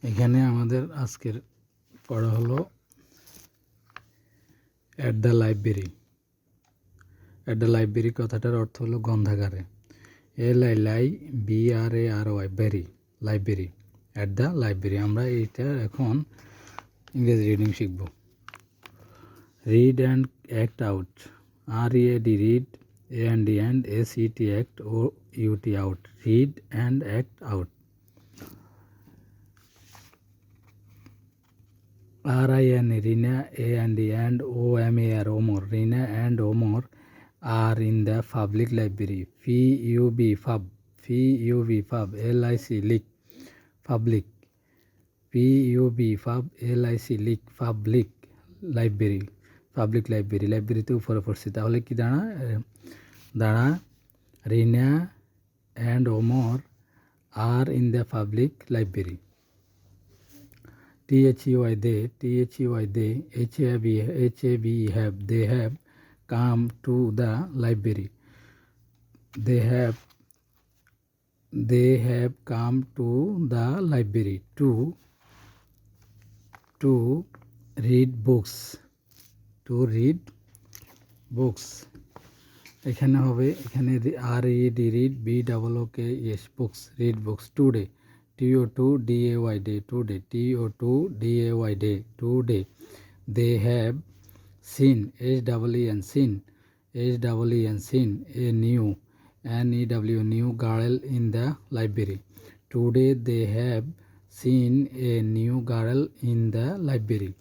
এখানে আমাদের আজকের পড়া হলো at the library. At the library কথাটার অর্থ হলো গ্রন্থাগারে। LIBRARY berry, library. At the library আমরা এইটা এখন ইংরেজি রিডিং শিখব। Read and act out. READ read, AND SET act, OUT out. Read and act out. RINA Rina, and OMAR Omar. Rina and Omar are in the public library. PUB Pub, LIC Lick, public. PUB Pub, LIC Lick, public library. Public library, লাইব্রেরিতে উপরে পড়ছি, তাহলে কি দাঁড়া Rina and Omar are in the public library. THEY they, HAB have, they have come to the library. They have come to the library to read books. To read books. এখানে হবে, এখানে RED read, BOOKS books, read books. Today, TO2DAY day, today, TO2DAY day, today. They have seen, seen, seen a new, new girl in the library. Today they have seen a new girl in the library.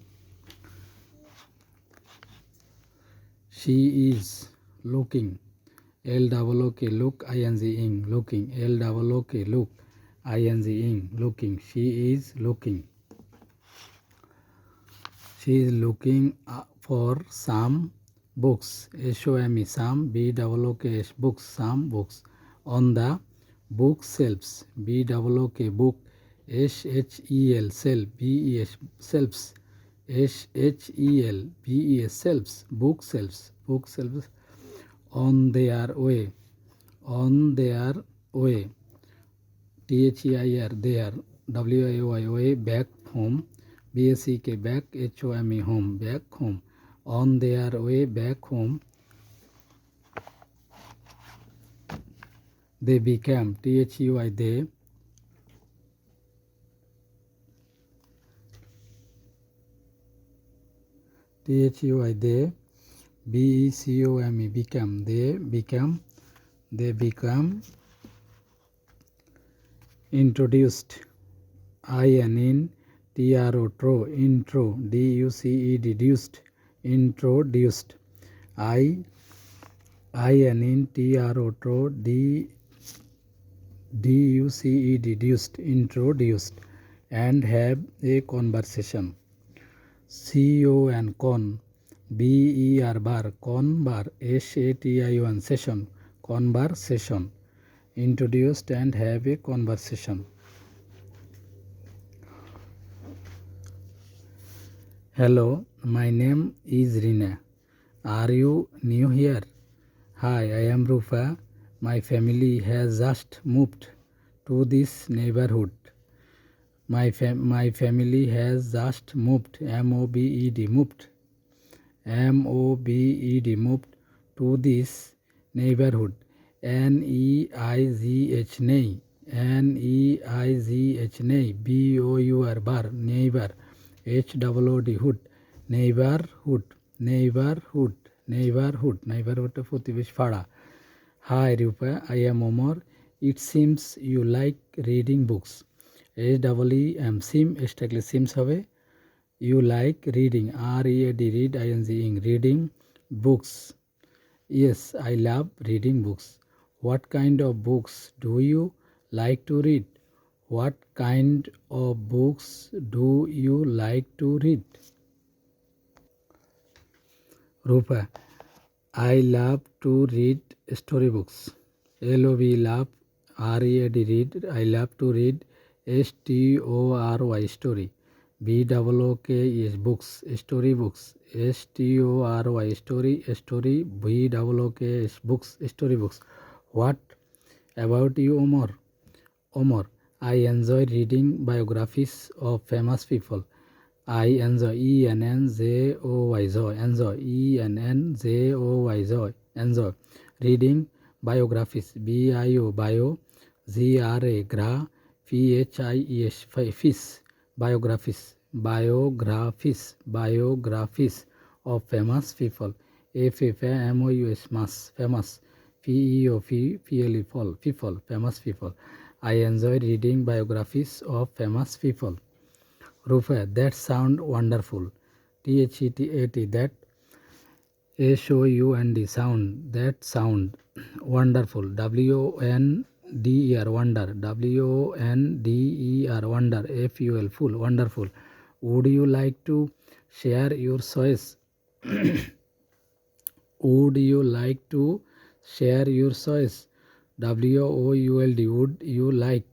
She is looking, LOOK look, ING looking, LOOK look, ING looking. She is looking. She is looking for some books. SOME some, BOOKS books, some books. On the book shelves, BOOK book, SHEL shelf, BES shelves, SHEL BES shelves, book shelves, book shelves. On their way, THEIR there, WAY back home, BACK back, HOME home, back home. On their way back home, they became, THEY they, BECOME become, they become introduced, INTRO tro, intro, DUCE deduced, introduced, INTRO tro, DUCE deduced, introduced. And have a conversation. CON con, BER bar, con bar, SATION session, conversation. Introduced and have a conversation. Hello, my name is Rina. Are you new here? Hi, I am Rufa. My family has just moved to this neighborhood. My family has just moved, MOBED moved, moved to this neighborhood. NEIGH nei, BOUR bar, neighbor, HOOD hood, neighborhood, প্রতিবেশী পাড়া. Hi Rupa, I am Omar. It seems you like reading books. SEEM, seems হবে. You like reading, READ read, ING reading books. Yes, I love reading books. What kind of books do you like to read? What kind of books do you like to read? Rupa, I love to read storybooks. LOV love, READ read, I love to read, STORY story, BOOKS books, story books, STORY story, BOOKS books, story books. What about you, Omar? I enjoy reading biographies of famous people. I enjoy ENNJOY joy enjoy ENNJOY joy enjoy reading biographies BIO bio GRA gra PHIES fish biographies of famous people FAMOUS mass famous people famous people. I enjoy reading biographies of famous people. Rufa, that sound wonderful. THEAT, that SOUND, sound, that sound wonderful. WONDER, wonder. WONDER, wonder. FUL, full, wonderful. Would you like to share your choice? Would you like to share your choice? WOULD, would you like?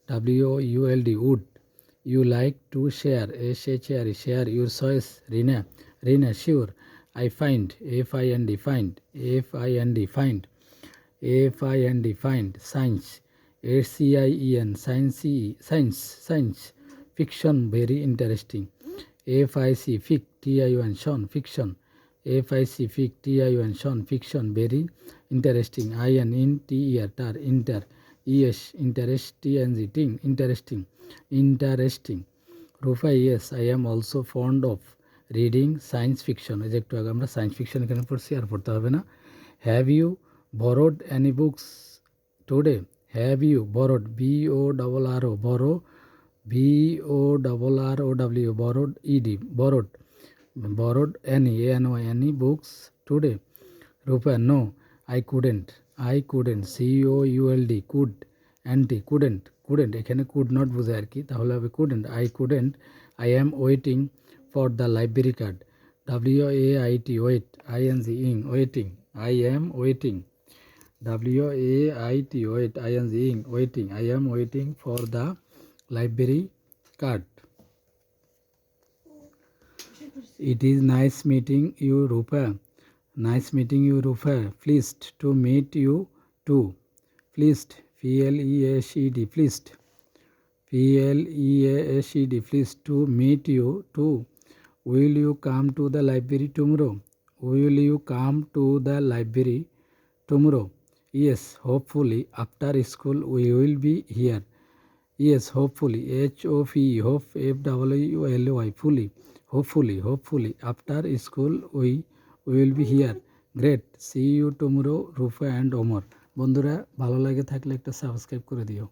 WOULD, would you like to share? Share your choice. Rina, sure. I find. FIND, find. FIND, find. FIND, science. SCIEN, science. Fiction, very interesting. FIC, fic, TION, Sean, fiction. FIC, fic, TION, Sean, fiction, very interesting. IN, in, TER, tar, inter. ES, interesting, interesting. Rufa, yes, I am also fond of reading science fiction. এই যে একটু আগে আমরা science fiction এখানে পড়ছি, আর পড়তে হবে না। Have you borrowed any books today? Have you borrowed? BORRO, borrow, BORROW, borrowed, ED, borrowed any, any books today? Rupa, no, I couldn't, COULD, could, anti, couldn't, এখানে could not বোঝায় আর কি, তাহলে হবে couldn't, I couldn't, I am waiting for the library card. WAIT, wait, ING, waiting, I am waiting. WAIT, wait, ING, waiting, I am waiting for the library card. It is nice meeting you, Rupa. Nice meeting you, Rupa. Pleased to meet you too. Pleased, PLEASED, pleased. PLEASED, pleased to meet you too. Will you come to the library tomorrow? Will you come to the library tomorrow? Yes, hopefully. After school we will be here. Yes, hopefully. HOPE, hope, FWLY, fully. Hopefully. After school we will be here. Great. See you tomorrow, Rufa and Omar. বন্ধুরা, ভালো লাগে থাকলে একটা subscribe করে দিও।